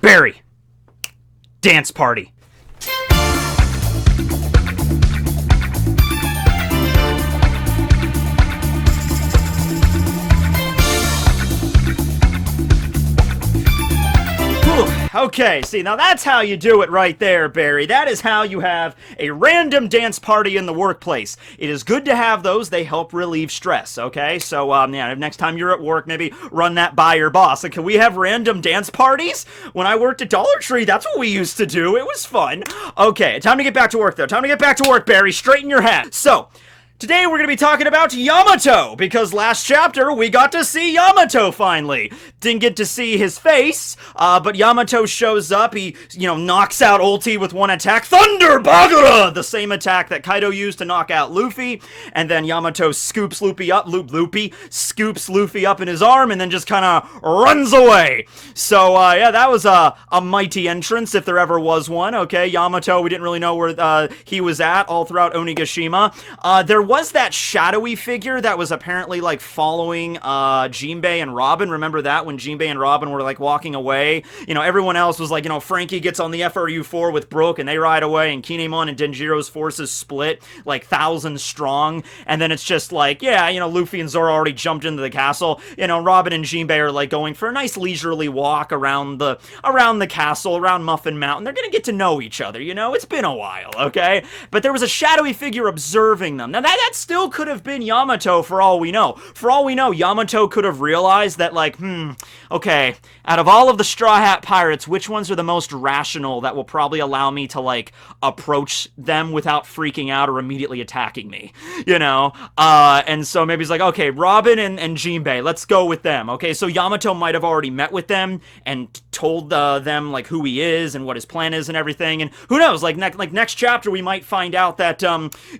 Barry, dance party. Okay, see, now that's how you do it right there, Barry. That is how you have a random dance party in the workplace. It is good to have those. They help relieve stress, okay? So, yeah, next time you're at work, maybe run that by your boss. Like, can we have random dance parties? When I worked at Dollar Tree, that's what we used to do. It was fun. Okay, time to get back to work, though. Time to get back to work, Barry. Straighten your hat. So, today we're going to be talking about Yamato, because last chapter we got to see Yamato finally. Didn't get to see his face, but Yamato shows up. He, knocks out ulti with one attack. Thunder Bagura! The same attack that Kaido used to knock out Luffy. And then Yamato scoops Luffy up, scoops Luffy up in his arm and then just kind of runs away. So, yeah, that was a mighty entrance if there ever was one, okay? Yamato, we didn't really know where he was at all throughout Onigashima. There was that shadowy figure that was apparently, like, following Jinbei and Robin. Remember that, when Jinbei and Robin were, like, walking away? Everyone else was like, Frankie gets on the FRU-4 with Brook, and they ride away, and Kinemon and Denjiro's forces split, like, thousands strong, and then it's just like, yeah, Luffy and Zoro already jumped into the castle. Robin and Jinbei are, like, going for a nice leisurely walk around the castle, around Muffin Mountain. They're gonna get to know each other, It's been a while, okay? But there was a shadowy figure observing them. Now, that still could have been Yamato for all we know. For all we know, Yamato could have realized that, like, okay, out of all of the Straw Hat Pirates, which ones are the most rational that will probably allow me to, like, approach them without freaking out or immediately attacking me, And so maybe he's like, okay, Robin and Jinbei, let's go with them, okay? So Yamato might have already met with them and told them, like, who he is and what his plan is and everything, and who knows, next chapter we might find out that,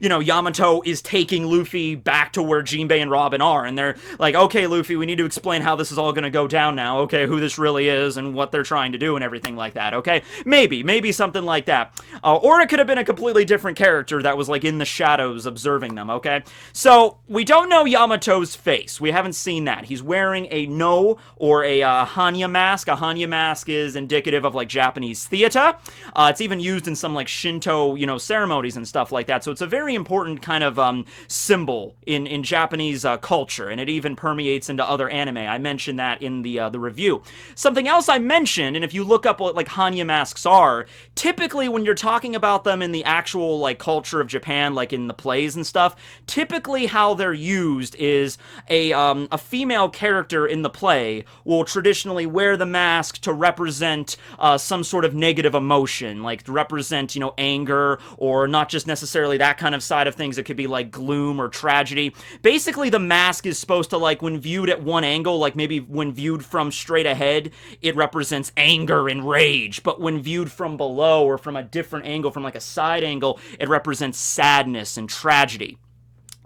Yamato is taking Luffy back to where Jinbei and Robin are, and they're like, okay, Luffy, we need to explain how this is all gonna go down now, okay, who this really is and what they're trying to do and everything like that, okay? Maybe something like that. Or it could have been a completely different character that was, like, in the shadows observing them, okay? So, we don't know Yamato's face. We haven't seen that. He's wearing a no or a Hanya mask. A Hanya mask is indicative of, like, Japanese theater. It's even used in some, like, Shinto, ceremonies and stuff like that, so it's a very important kind of symbol in Japanese culture, and it even permeates into other anime. I mentioned that in the review. Something else I mentioned, and if you look up what, like, Hanya masks are, typically when you're talking about them in the actual, like, culture of Japan, like in the plays and stuff, typically how they're used is a female character in the play will traditionally wear the mask to represent some sort of negative emotion, like to represent, anger, or not just necessarily that kind of side of things. It could be like gloom or tragedy. Basically, the mask is supposed to, like, when viewed at one angle, like maybe when viewed from straight ahead, it represents anger and rage, but when viewed from below or from a different angle, from like a side angle, it represents sadness and tragedy.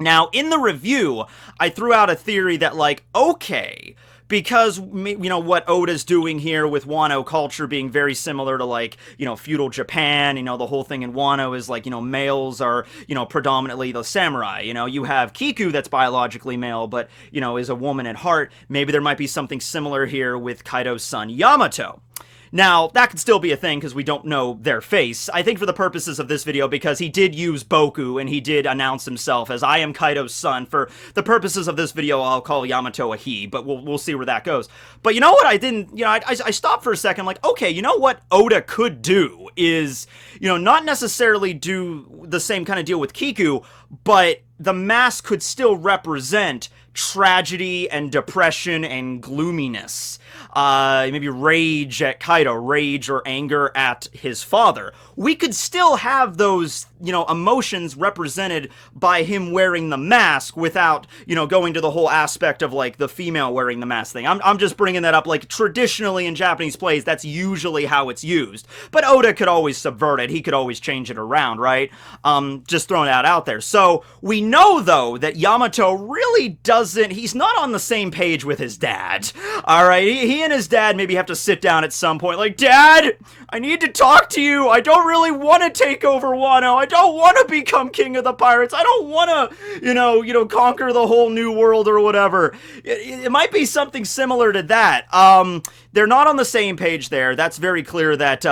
Now, in the review, I threw out a theory that, like, okay, because, what Oda's doing here with Wano culture being very similar to, like, feudal Japan, the whole thing in Wano is, like, males are, predominantly the samurai, you have Kiku that's biologically male, but, is a woman at heart. Maybe there might be something similar here with Kaido's son, Yamato. Now, that could still be a thing because we don't know their face. I think for the purposes of this video, because he did use Boku and he did announce himself as I am Kaido's son, for the purposes of this video, I'll call Yamato a he, but we'll see where that goes. But you know what I didn't, I stopped for a second, like, okay, what Oda could do is, not necessarily do the same kind of deal with Kiku, but the mask could still represent tragedy and depression and gloominess. Maybe rage at Kaido, rage or anger at his father. We could still have those, emotions represented by him wearing the mask without, going to the whole aspect of, like, the female wearing the mask thing. I'm just bringing that up, like, traditionally in Japanese plays, that's usually how it's used. But Oda could always subvert it. He could always change it around, right? Just throwing that out there. So, we know, though, that Yamato really does he's not on the same page with his dad. All right, he and his dad maybe have to sit down at some point, like, Dad, I need to talk to you. I don't really want to take over Wano. I don't want to become king of the pirates. I don't want to, conquer the whole new world or whatever. It might be something similar to that. They're not on the same page there. That's very clear that,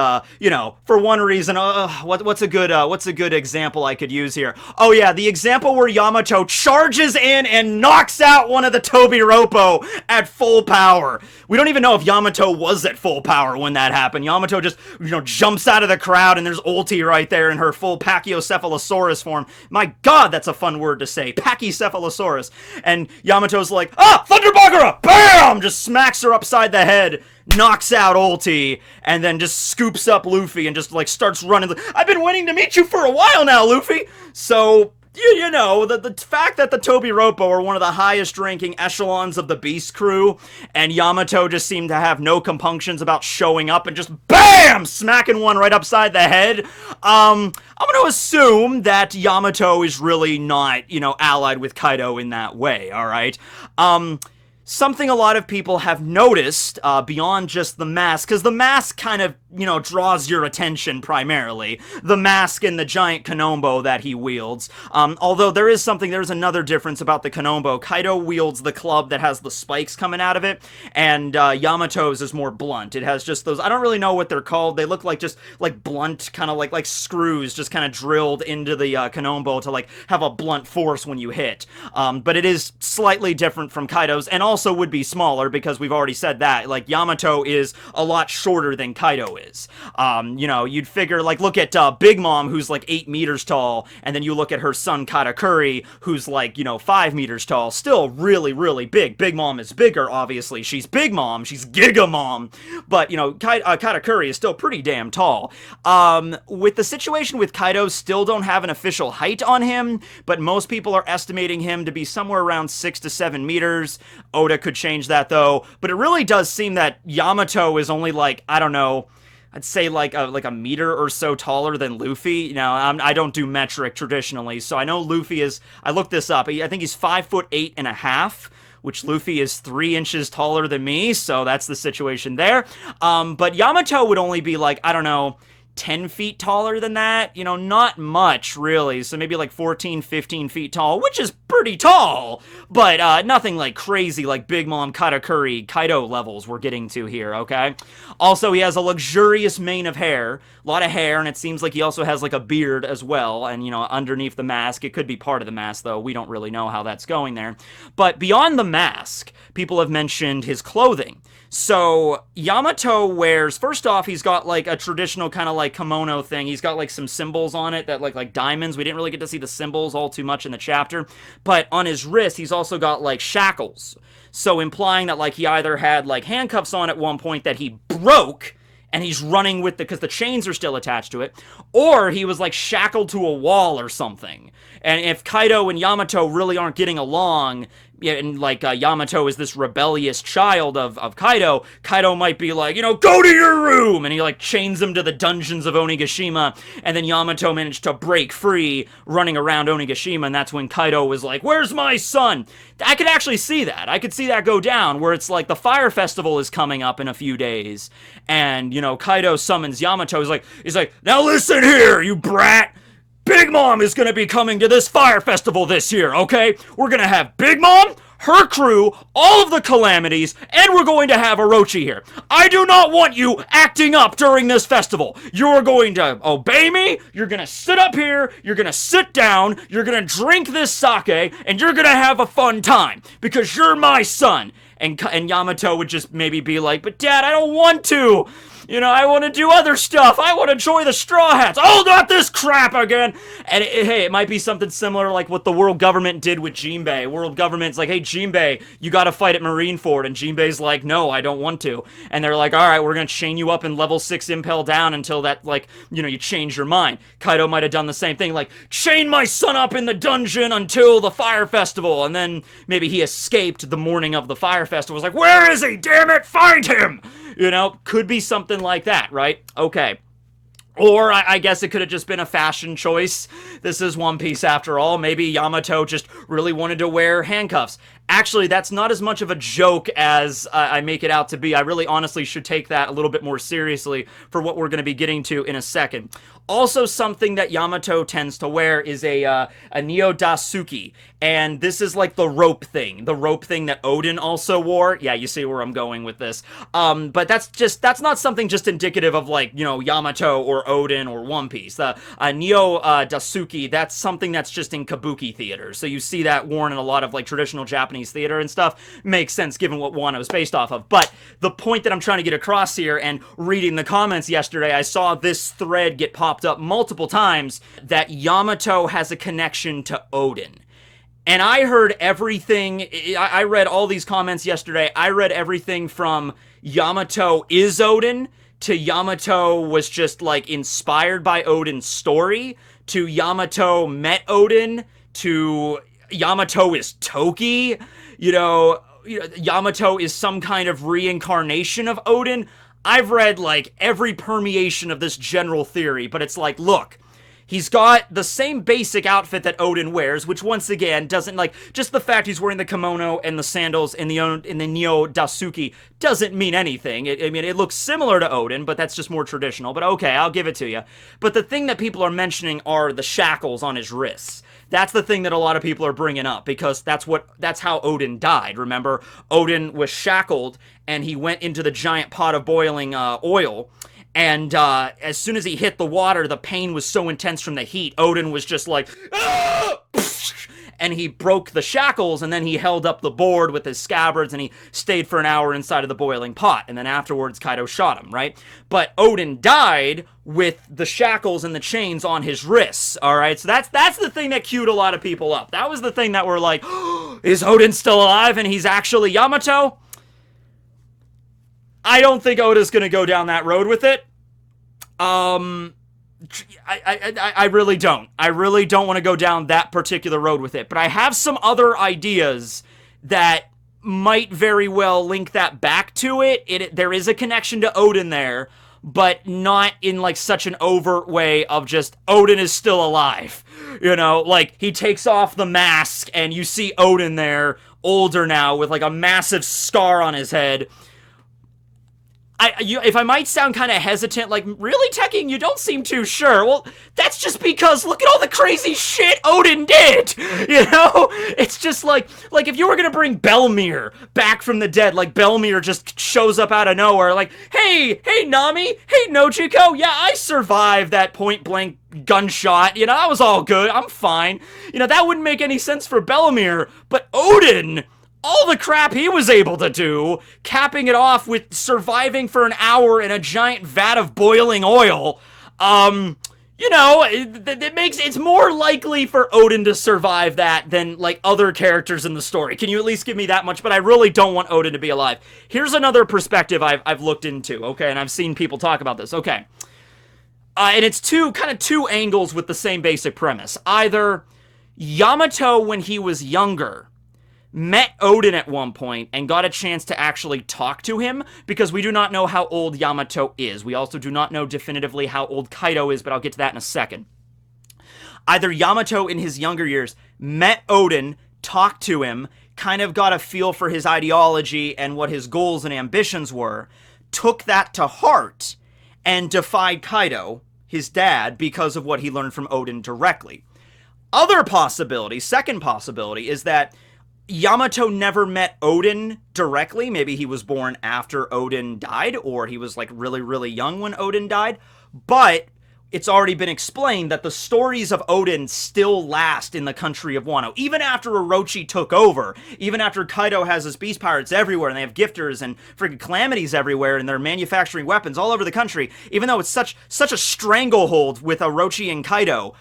for one reason, what's a good example I could use here? Oh yeah, the example where Yamato charges in and knocks out one of the Tobiropo at full power. We don't even know if Yamato was at full power when that happened. Yamato just, jumps out of the crowd and there's Ulti right there in her full Pachycephalosaurus form. My god, that's a fun word to say. Pachycephalosaurus. And Yamato's like, Thunder Bagura! Bam! Just smacks her upside the head, knocks out Ulti, and then just scoops up Luffy and just, starts running. I've been waiting to meet you for a while now, Luffy! So, the fact that the Tobiropo are one of the highest ranking echelons of the Beast Crew, and Yamato just seemed to have no compunctions about showing up and just BAM! Smacking one right upside the head. I'm gonna assume that Yamato is really not, allied with Kaido in that way, alright? Something a lot of people have noticed, beyond just the mask, because the mask kind of, draws your attention primarily. The mask and the giant Konombo that he wields. Although there's another difference about the Konombo. Kaido wields the club that has the spikes coming out of it, and Yamato's is more blunt. It has just those, I don't really know what they're called. They look like just, blunt, kind of like screws just kind of drilled into the Konombo to, have a blunt force when you hit. But it is slightly different from Kaido's, and also would be smaller because we've already said that. Yamato is a lot shorter than Kaido is. You'd figure, look at Big Mom, who's 8 meters tall, and then you look at her son Katakuri, who's 5 meters tall. Still really, really big. Big Mom is bigger, obviously. She's Big Mom. She's Giga Mom. But, Katakuri is still pretty damn tall. With the situation with Kaido, still don't have an official height on him, but most people are estimating him to be somewhere around 6 to 7 meters. Oda could change that, though. But it really does seem that Yamato is only, I don't know, I'd say a meter or so taller than Luffy. I don't do metric traditionally, so I know Luffy is, I looked this up, I think he's 5'8.5", which Luffy is 3 inches taller than me, so that's the situation there. But Yamato would only be I don't know, 10 feet taller than that, not much, really, so maybe 14, 15 feet tall, which is pretty tall, but nothing crazy Big Mom Katakuri Kaido levels we're getting to here, okay? Also, he has a luxurious mane of hair, a lot of hair, and it seems like he also has a beard as well, and underneath the mask, it could be part of the mask, though, we don't really know how that's going there. But beyond the mask, people have mentioned his clothing. So, Yamato wears, first off, he's got a traditional kind of kimono thing. He's got some symbols on it that like diamonds. We didn't really get to see the symbols all too much in the chapter. But on his wrist, he's also got shackles. So implying that he either had handcuffs on at one point that he broke, and he's running with because the chains are still attached to it, or he was shackled to a wall or something. And if Kaido and Yamato really aren't getting along, and Yamato is this rebellious child of Kaido, Kaido might be go to your room, and he chains him to the dungeons of Onigashima, and then Yamato managed to break free running around Onigashima, and that's when Kaido was where's my son? I could actually see that. I could see that go down, where it's the Fire Festival is coming up in a few days, and, Kaido summons Yamato, he's like, now listen here, you brat! Big Mom is going to be coming to this Fire Festival this year, okay? We're going to have Big Mom, her crew, all of the calamities, and we're going to have Orochi here. I do not want you acting up during this festival. You're going to obey me, you're going to sit up here, you're going to sit down, you're going to drink this sake, and you're going to have a fun time, because you're my son. And Yamato would just maybe be but Dad, I don't want to. I want to do other stuff. I want to join the Straw Hats. Oh, not this crap again. And hey, it might be something similar what the world government did with Jinbei. World government's hey, Jinbei, you got to fight at Marineford. And Jinbei's no, I don't want to. And they're all right, we're going to chain you up in level 6 impel down until that, you change your mind. Kaido might have done the same thing, chain my son up in the dungeon until the Fire Festival. And then maybe he escaped the morning of the Fire Festival. Was where is he? Damn it, find him! Could be something like that, right? Okay. Or, I guess it could have just been a fashion choice. This is One Piece after all. Maybe Yamato just really wanted to wear handcuffs. Actually, that's not as much of a joke as I make it out to be. I really honestly should take that a little bit more seriously for what we're going to be getting to in a second. Also, something that Yamato tends to wear is a Neo Dasuki, and this is like the rope thing that Oden also wore. Yeah, you see where I'm going with this. But that's not something just indicative of like, you know, Yamato or Oden or One Piece. The Neo Dasuki, that's something that's just in kabuki theater. So you see that worn in a lot of like traditional Japanese theater and stuff. Makes sense given what Wano is based off of. But the point that I'm trying to get across here, and reading the comments yesterday, I saw this thread get popped up multiple times, that Yamato has a connection to Oden. And I heard everything. I read all these comments yesterday. I read everything from Yamato is Oden to Yamato was just like inspired by Oden's story to Yamato met Oden to Yamato is Toki. You know, Yamato is some kind of reincarnation of Oden. I've read like every permeation of this general theory, but it's like, look, he's got the same basic outfit that Oden wears, which once again doesn't, like, just the fact he's wearing the kimono and the sandals in the Neo Dasuki doesn't mean anything. I mean, it looks similar to Oden, but that's just more traditional. But okay, I'll give it to you. But the thing that people are mentioning are the shackles on his wrists. That's the thing that a lot of people are bringing up, because that's how Oden died. Remember, Oden was shackled and he went into the giant pot of boiling oil. And as soon as he hit the water, the pain was so intense from the heat, Oden was just like, ah! And he broke the shackles, and then he held up the board with his scabbards, and he stayed for an hour inside of the boiling pot, and then afterwards Kaido shot him, right? But Oden died with the shackles and the chains on his wrists, alright? So that's the thing that queued a lot of people up. That was the thing that were like, oh, is Oden still alive and he's actually Yamato? I don't think Oda's gonna go down that road with it. I really don't. I really don't want to go down that particular road with it. But I have some other ideas that might very well link that back to it. There is a connection to Oden there, but not in like such an overt way of just Oden is still alive. You know, like he takes off the mask and you see Oden there, older now, with like a massive scar on his head. If I might sound kind of hesitant, like, really, Tekking, you don't seem too sure. Well, that's just because look at all the crazy shit Oden did, you know? It's just like if you were gonna bring Belmir back from the dead, like Belmir just shows up out of nowhere, like, hey Nami, hey Nojiko, yeah, I survived that point-blank gunshot, you know, that was all good, I'm fine. You know, that wouldn't make any sense for Belmir, but Oden, all the crap he was able to do, capping it off with surviving for an hour in a giant vat of boiling oil, you know, it's more likely for Oden to survive that than, like, other characters in the story. Can you at least give me that much? But I really don't want Oden to be alive. Here's another perspective I've looked into, okay, and I've seen people talk about this, okay. And it's two angles with the same basic premise. Either Yamato, when he was younger, met Oden at one point and got a chance to actually talk to him, because we do not know how old Yamato is. We also do not know definitively how old Kaido is, but I'll get to that in a second. Either Yamato in his younger years met Oden, talked to him, kind of got a feel for his ideology and what his goals and ambitions were, took that to heart, and defied Kaido, his dad, because of what he learned from Oden directly. Other possibility, second possibility, is that Yamato never met Oden directly. Maybe he was born after Oden died, or he was like really, really young when Oden died. But it's already been explained that the stories of Oden still last in the country of Wano. Even after Orochi took over, even after Kaido has his beast pirates everywhere, and they have gifters and freaking calamities everywhere, and they're manufacturing weapons all over the country, even though it's such a stranglehold with Orochi and Kaido,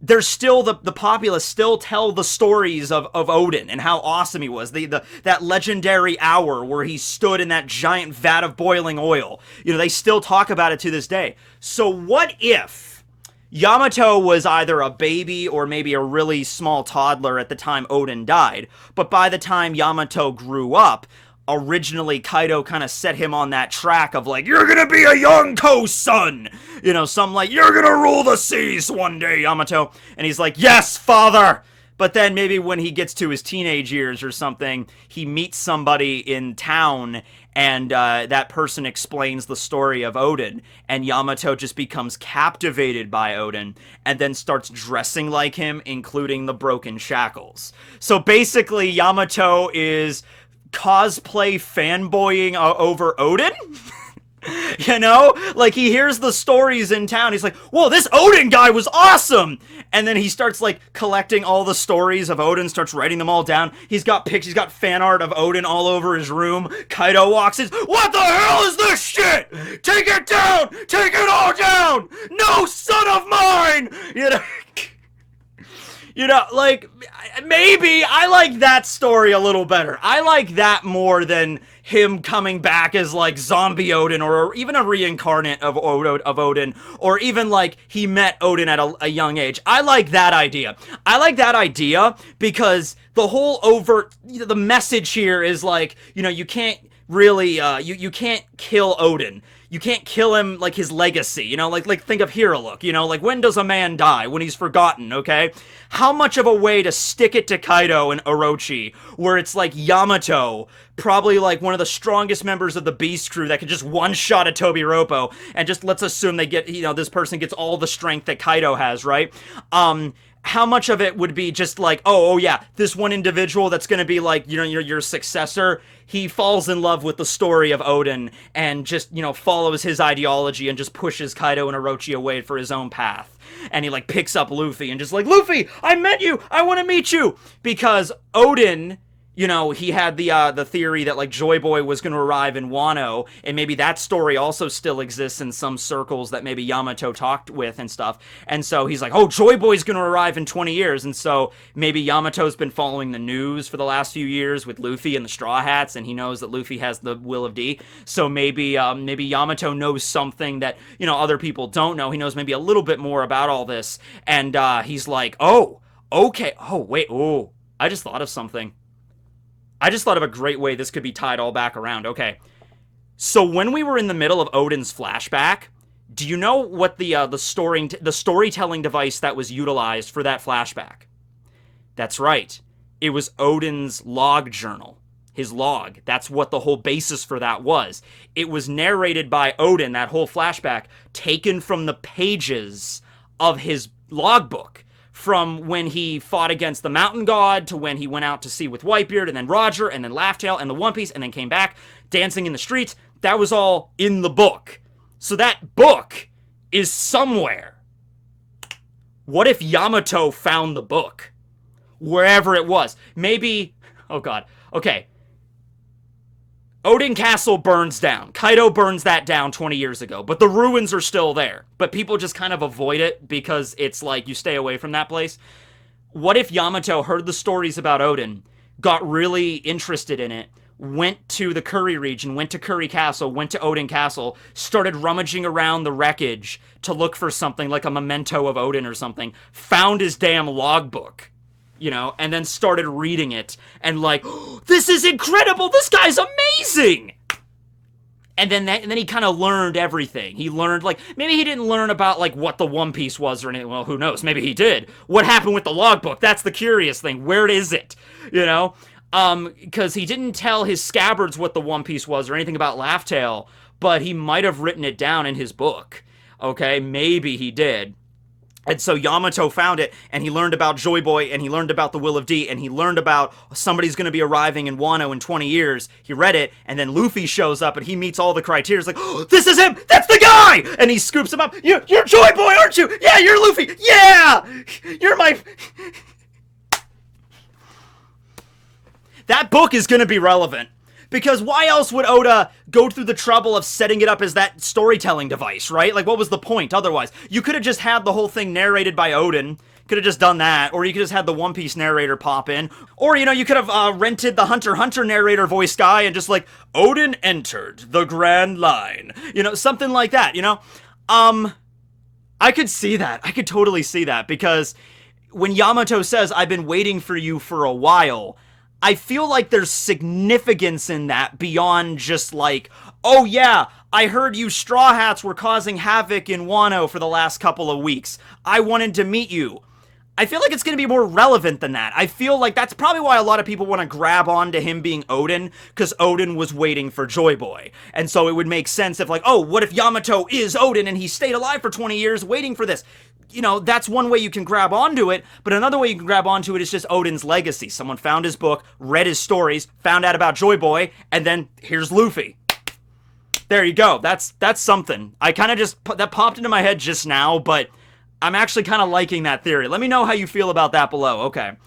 there's still the populace still tell the stories of Oden and how awesome he was. That legendary hour where he stood in that giant vat of boiling oil. You know, they still talk about it to this day. So what if Yamato was either a baby or maybe a really small toddler at the time Oden died, but by the time Yamato grew up, originally Kaido kind of set him on that track of like, you're gonna be a Yonko son, you know, some like, you're gonna rule the seas one day, Yamato, and he's like, yes, father, But then maybe when he gets to his teenage years or something, he meets somebody in town, and that person explains the story of Oden, and Yamato just becomes captivated by Oden, and then starts dressing like him, including the broken shackles. So basically, Yamato is cosplay fanboying over Oden? You know? Like, he hears the stories in town. He's like, whoa, this Oden guy was awesome! And then he starts, like, collecting all the stories of Oden, starts writing them all down. He's got pics, he's got fan art of Oden all over his room. Kaido walks in, what the hell is this shit? Take it down! Take it all down! No son of mine! You know, like, maybe I like that story a little better. I like that more than him coming back as, like, zombie Oden, or even a reincarnate of Oden, or even, like, he met Oden at a young age. I like that idea. I like that idea because the whole the message here is, like, you know, you can't really, you can't kill Oden. You can't kill him, like, his legacy, you know, like think of Look, you know, like, when does a man die? When he's forgotten, okay? How much of a way to stick it to Kaido and Orochi, where it's like Yamato, probably like one of the strongest members of the Beast Crew that could just one-shot a Tobiropo, and just let's assume they get, you know, this person gets all the strength that Kaido has, right? How much of it would be just like, oh yeah, this one individual that's gonna be like, you know, your successor, he falls in love with the story of Oden and just, you know, follows his ideology and just pushes Kaido and Orochi away for his own path. And he, like, picks up Luffy and just like, Luffy, I met you! I want to meet you! Because Oden, you know, he had the theory that, like, Joy Boy was going to arrive in Wano, and maybe that story also still exists in some circles that maybe Yamato talked with and stuff. And so he's like, oh, Joy Boy's going to arrive in 20 years. And so maybe Yamato's been following the news for the last few years with Luffy and the Straw Hats, and he knows that Luffy has the Will of D. So maybe Yamato knows something that, you know, other people don't know. He knows maybe a little bit more about all this. And he's like, oh, okay. Oh, wait. Oh, I just thought of something. I just thought of a great way this could be tied all back around. Okay. So when we were in the middle of Oden's flashback, do you know what the storytelling device that was utilized for that flashback? That's right. It was Oden's log journal. His log. That's what the whole basis for that was. It was narrated by Oden, that whole flashback, taken from the pages of his logbook. From when he fought against the Mountain God, to when he went out to sea with Whitebeard, and then Roger, and then Laughtail, and the One Piece, and then came back, dancing in the streets. That was all in the book. So that book is somewhere. What if Yamato found the book? Wherever it was. Maybe, oh god, okay. Oden Castle burns down. Kaido burns that down 20 years ago, but the ruins are still there. But people just kind of avoid it because it's like you stay away from that place. What if Yamato heard the stories about Oden, got really interested in it, went to the Curry region, went to Curry Castle, went to Oden Castle, started rummaging around the wreckage to look for something like a memento of Oden or something, found his damn logbook, you know, and then started reading it, and like, oh, this is incredible, this guy's amazing! And then he kind of learned everything. He learned, like, maybe he didn't learn about, like, what the One Piece was or anything, well, who knows, maybe he did. What happened with the logbook? That's the curious thing, where is it? You know? Because he didn't tell his scabbards what the One Piece was or anything about Laughtail, but he might have written it down in his book. Okay, maybe he did. And so Yamato found it, and he learned about Joy Boy, and he learned about the Will of D, and he learned about somebody's going to be arriving in Wano in 20 years. He read it, and then Luffy shows up, and he meets all the criteria. He's like, oh, this is him! That's the guy! And he scoops him up. You're Joy Boy, aren't you? Yeah, you're Luffy! Yeah! You're my... That book is going to be relevant. Because why else would Oda go through the trouble of setting it up as that storytelling device, right? Like, what was the point otherwise? You could have just had the whole thing narrated by Oden. Could have just done that. Or you could have just had the One Piece narrator pop in. Or, you know, you could have rented the Hunter x Hunter narrator voice guy and just like, Oden entered the Grand Line. You know, something like that, you know? I could see that. I could totally see that. Because when Yamato says, I've been waiting for you for a while... I feel like there's significance in that beyond just like, oh yeah, I heard you Straw Hats were causing havoc in Wano for the last couple of weeks. I wanted to meet you. I feel like it's going to be more relevant than that. I feel like that's probably why a lot of people want to grab on to him being Oden, because Oden was waiting for Joy Boy. And so it would make sense if, like, oh, what if Yamato is Oden and he stayed alive for 20 years waiting for this? You know, that's one way you can grab onto it, but another way you can grab onto it is just Oden's legacy. Someone found his book, read his stories, found out about Joy Boy, and then here's Luffy. There you go. That's something. I kind of just, that popped into my head just now, but I'm actually kind of liking that theory. Let me know how you feel about that below. Okay.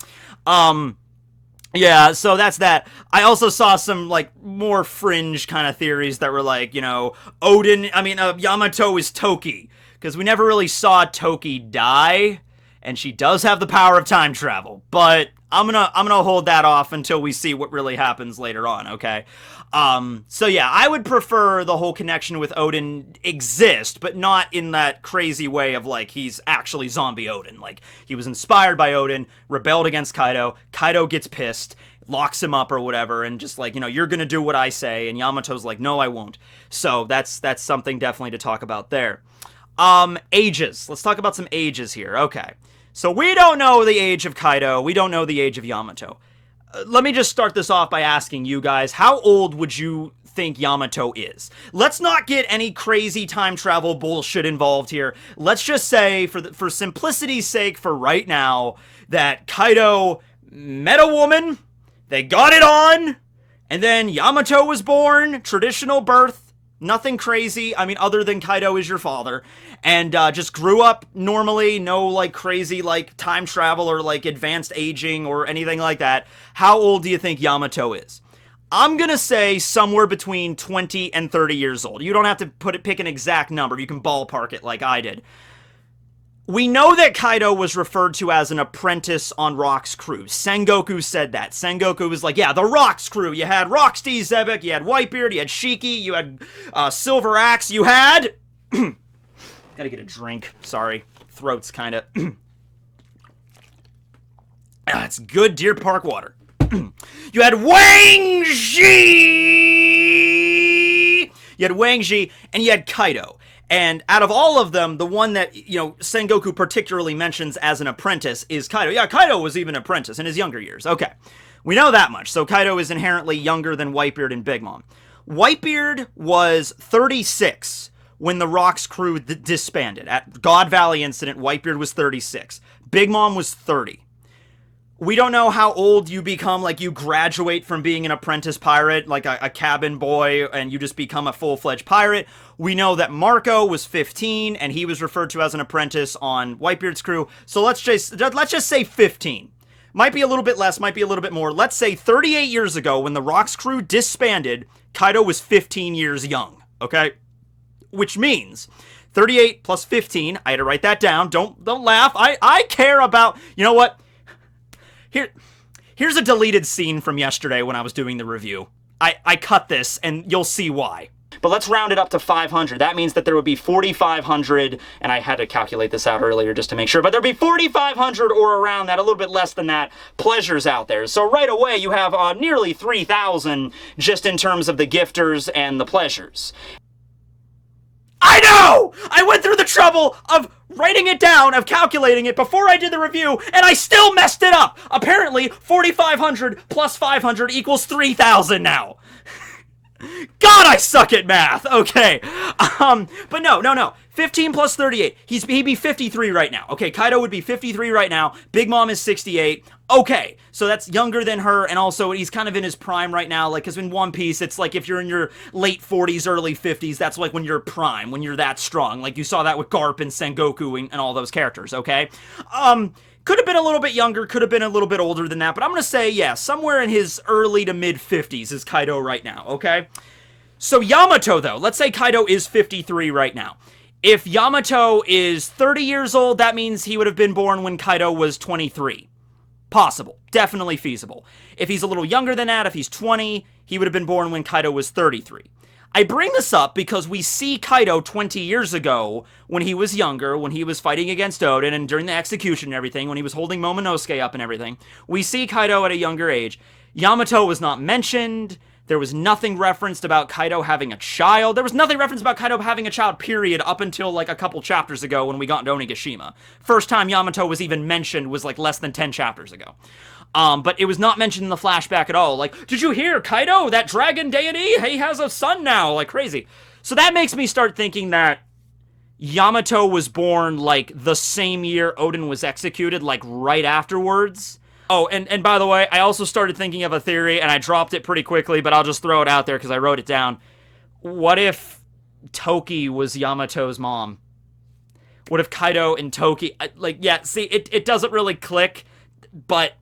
Yeah, so that's that. I also saw some, like, more fringe kind of theories that were like, you know, Yamato is Toki. Because we never really saw Toki die, and she does have the power of time travel. But I'm gonna hold that off until we see what really happens later on, okay? So yeah, I would prefer the whole connection with Oden exist, but not in that crazy way of, like, he's actually zombie Oden. Like, he was inspired by Oden, rebelled against Kaido, Kaido gets pissed, locks him up or whatever, and just like, you know, you're gonna do what I say, and Yamato's like, no, I won't. So that's something definitely to talk about there. Ages. Let's talk about some ages here. Okay. So we don't know the age of Kaido. We don't know the age of Yamato. Let me just start this off by asking you guys, how old would you think Yamato is? Let's not get any crazy time travel bullshit involved here. Let's just say, for simplicity's sake, for right now, that Kaido met a woman, they got it on, and then Yamato was born, traditional birth, nothing crazy, I mean, other than Kaido is your father, and just grew up normally, no, like, crazy, like, time travel or, like, advanced aging or anything like that. How old do you think Yamato is? I'm gonna say somewhere between 20 and 30 years old. You don't have to pick an exact number, you can ballpark it like I did. We know that Kaido was referred to as an apprentice on Rock's crew. Sengoku said that. Sengoku was like, yeah, the Rock's crew. You had Rocksteady Zebek, you had Whitebeard, you had Shiki, you had Silver Axe, you had... Gotta get a drink. Sorry. Throat's kinda... It's good Deer Park water. You had Wang Zhi! You had Wang Zhi, and you had Kaido. And out of all of them, the one that, you know, Sengoku particularly mentions as an apprentice is Kaido. Yeah, Kaido was even an apprentice in his younger years. Okay, we know that much. So Kaido is inherently younger than Whitebeard and Big Mom. Whitebeard was 36 when the Rock's crew disbanded. At God Valley incident, Whitebeard was 36. Big Mom was 30. We don't know how old you become, like you graduate from being an apprentice pirate, like a cabin boy, and you just become a full-fledged pirate. We know that Marco was 15, and he was referred to as an apprentice on Whitebeard's crew. So let's just say 15. Might be a little bit less, might be a little bit more. Let's say 38 years ago, when the Rock's crew disbanded, Kaido was 15 years young, okay? Which means 38 plus 15, I had to write that down. Don't laugh. I care about, you know what? Here's a deleted scene from yesterday when I was doing the review. I cut this, and you'll see why. But let's round it up to 500. That means that there would be 4,500, and I had to calculate this out earlier just to make sure, but there'd be 4,500 or around that, a little bit less than that, pleasures out there. So right away, you have nearly 3,000 just in terms of the gifters and the pleasures. I know! I went through the trouble of writing it down, of calculating it before I did the review, and I still messed it up! Apparently, 4,500 plus 500 equals 3,000 now. God, I suck at math! Okay. But no. 15 plus 38. He'd be 53 right now. Okay, Kaido would be 53 right now. Big Mom is 68. Okay, so that's younger than her, and also he's kind of in his prime right now, like, because in One Piece, it's like if you're in your late 40s, early 50s, that's like when you're prime, when you're that strong. Like, you saw that with Garp and Sengoku and all those characters, okay? Could have been a little bit younger, could have been a little bit older than that, but I'm going to say, yeah, somewhere in his early to mid-50s is Kaido right now, okay? So Yamato, though, let's say Kaido is 53 right now. If Yamato is 30 years old, that means he would have been born when Kaido was 23. Possible. Definitely feasible. If he's a little younger than that, if he's 20, he would have been born when Kaido was 33. I bring this up because we see Kaido 20 years ago when he was younger, when he was fighting against Oden and during the execution and everything, when he was holding Momonosuke up and everything. We see Kaido at a younger age. Yamato was not mentioned. There was nothing referenced about Kaido having a child. There was nothing referenced about Kaido having a child, period, up until like a couple chapters ago when we got into Onigashima. First time Yamato was even mentioned was like less than 10 chapters ago. But it was not mentioned in the flashback at all. Like, did you hear, Kaido, that dragon deity, he has a son now, like crazy. So that makes me start thinking that Yamato was born like the same year Oden was executed, like right afterwards. Oh, and by the way, I also started thinking of a theory, and I dropped it pretty quickly, but I'll just throw it out there because I wrote it down. What if Toki was Yamato's mom? What if Kaido and Toki... Like, yeah, see, it doesn't really click, but,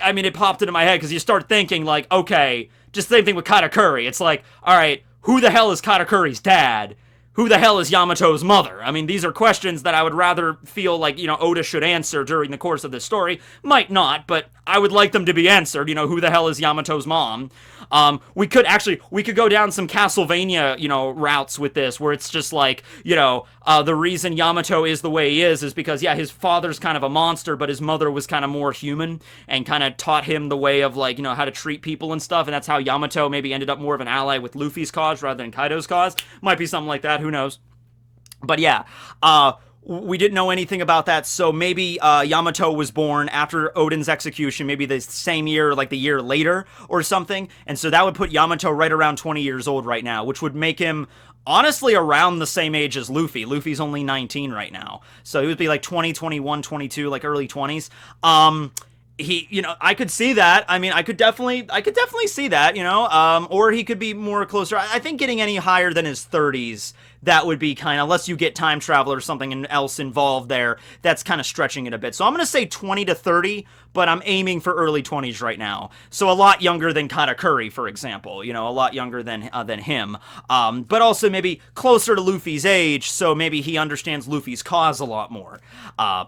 I mean, it popped into my head because you start thinking, like, okay, just the same thing with Katakuri. It's like, all right, who the hell is Katakuri's dad? Who the hell is Yamato's mother? I mean, these are questions that I would rather feel like, you know, Oda should answer during the course of this story. Might not, but I would like them to be answered. You know, who the hell is Yamato's mom? We could go down some Castlevania, you know, routes with this, where it's just like, you know, the reason Yamato is the way he is because, yeah, his father's kind of a monster, but his mother was kind of more human and kind of taught him the way of, like, you know, how to treat people and stuff, and that's how Yamato maybe ended up more of an ally with Luffy's cause rather than Kaido's cause. Might be something like that, who knows? But yeah, we didn't know anything about that, so maybe Yamato was born after Oden's execution, maybe the same year, like the year later or something, and so that would put Yamato right around 20 years old right now, which would make him honestly around the same age as Luffy. Luffy's only 19 right now, so he would be like 20, 21, 22, like early 20s. He, you know, I could see that. I mean, I could definitely see that, you know, or he could be more closer. I think getting any higher than his 30s, that would be kind of, unless you get time travel or something else involved there, that's kind of stretching it a bit. So I'm going to say 20 to 30, but I'm aiming for early 20s right now. So a lot younger than Katakuri, for example, you know, a lot younger than him. But also maybe closer to Luffy's age, so maybe he understands Luffy's cause a lot more,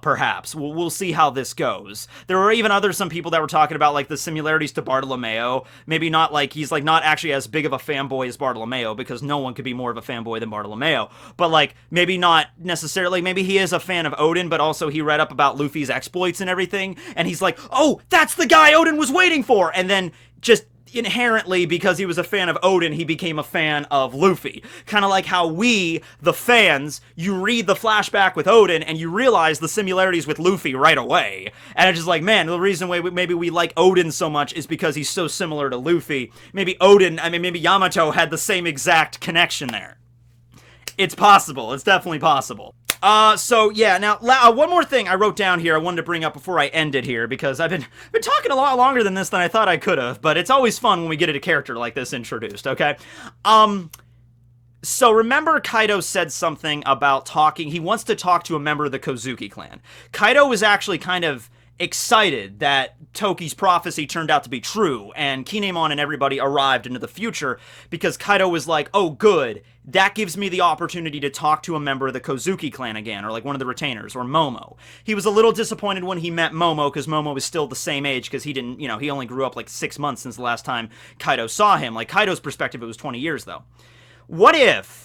perhaps. We'll see how this goes. There were even some people that were talking about, like, the similarities to Bartolomeo. Maybe not, like, he's, like, not actually as big of a fanboy as Bartolomeo, because no one could be more of a fanboy than Bartolomeo. But, like, maybe not necessarily, maybe he is a fan of Oden, but also he read up about Luffy's exploits and everything, and he's like, oh, that's the guy Oden was waiting for! And then just inherently, because he was a fan of Oden, he became a fan of Luffy. Kind of like how we, the fans, you read the flashback with Oden and you realize the similarities with Luffy right away. And it's just like, man, the reason why maybe we like Oden so much is because he's so similar to Luffy. Maybe Yamato had the same exact connection there. It's possible. It's definitely possible. So yeah, now, one more thing I wrote down here I wanted to bring up before I end it here, because I've been talking a lot longer than this than I thought I could have, but it's always fun when we get a character like this introduced, okay? So remember Kaido said something about he wants to talk to a member of the Kozuki clan. Kaido was actually kind of excited that Toki's prophecy turned out to be true, and Kinemon and everybody arrived into the future, because Kaido was like, oh good, that gives me the opportunity to talk to a member of the Kozuki clan again, or like one of the retainers, or Momo. He was a little disappointed when he met Momo, because Momo was still the same age, because he didn't, you know, he only grew up like 6 months since the last time Kaido saw him. Like, Kaido's perspective, it was 20 years though. What if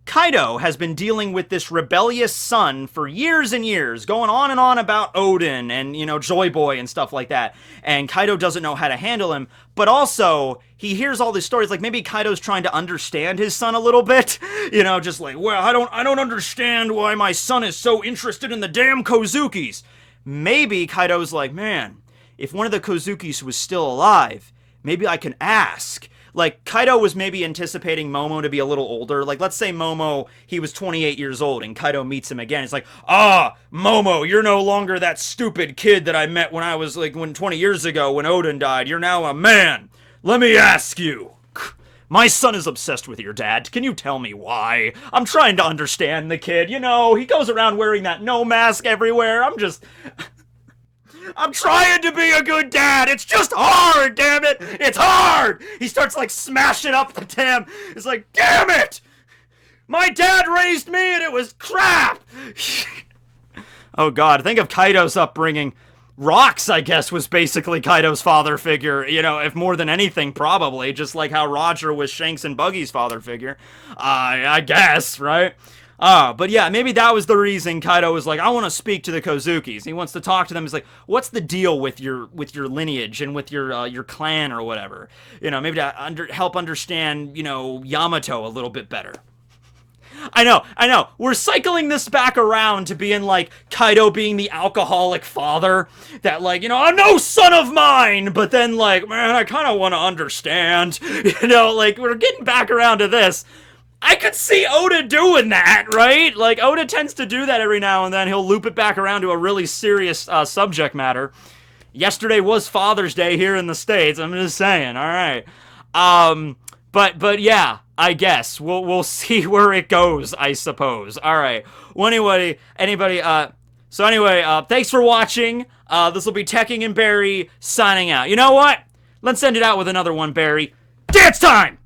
Kaido has been dealing with this rebellious son for years and years, going on and on about Oden and, you know, Joy Boy and stuff like that, and Kaido doesn't know how to handle him, but also he hears all these stories, like maybe Kaido's trying to understand his son a little bit, you know, just like, well, I don't understand why my son is so interested in the damn Kozukis. Maybe Kaido's like, man, if one of the Kozukis was still alive, maybe I can ask. Like, Kaido was maybe anticipating Momo to be a little older. Like, let's say Momo, he was 28 years old, and Kaido meets him again. It's like, Momo, you're no longer that stupid kid that I met when I was, like, 20 years ago when Oden died. You're now a man. Let me ask you. My son is obsessed with your dad. Can you tell me why? I'm trying to understand the kid. You know, he goes around wearing that no mask everywhere. I'm trying to be a good dad. It's just hard, damn it. It's hard. He starts, like, smashing up the damn. It's like, damn it. My dad raised me and it was crap. Oh, God. Think of Kaido's upbringing. Rocks, I guess, was basically Kaido's father figure. You know, if more than anything, probably. Just like how Roger was Shanks and Buggy's father figure. I guess, right? But yeah, maybe that was the reason Kaido was like, I want to speak to the Kozukis. He wants to talk to them. He's like, what's the deal with your lineage and with your clan or whatever? You know, maybe to help understand, you know, Yamato a little bit better. I know. We're cycling this back around to being like Kaido being the alcoholic father that, like, you know, I'm no son of mine, but then, like, man, I kind of want to understand. You know, like, we're getting back around to this. I could see Oda doing that, right? Like, Oda tends to do that every now and then. He'll loop it back around to a really serious subject matter. Yesterday was Father's Day here in the States. I'm just saying, all right. But yeah, I guess we'll see where it goes, I suppose. All right. Well, anybody. So anyway, thanks for watching. This will be Tekking and Barry signing out. You know what? Let's end it out with another one, Barry. Dance time!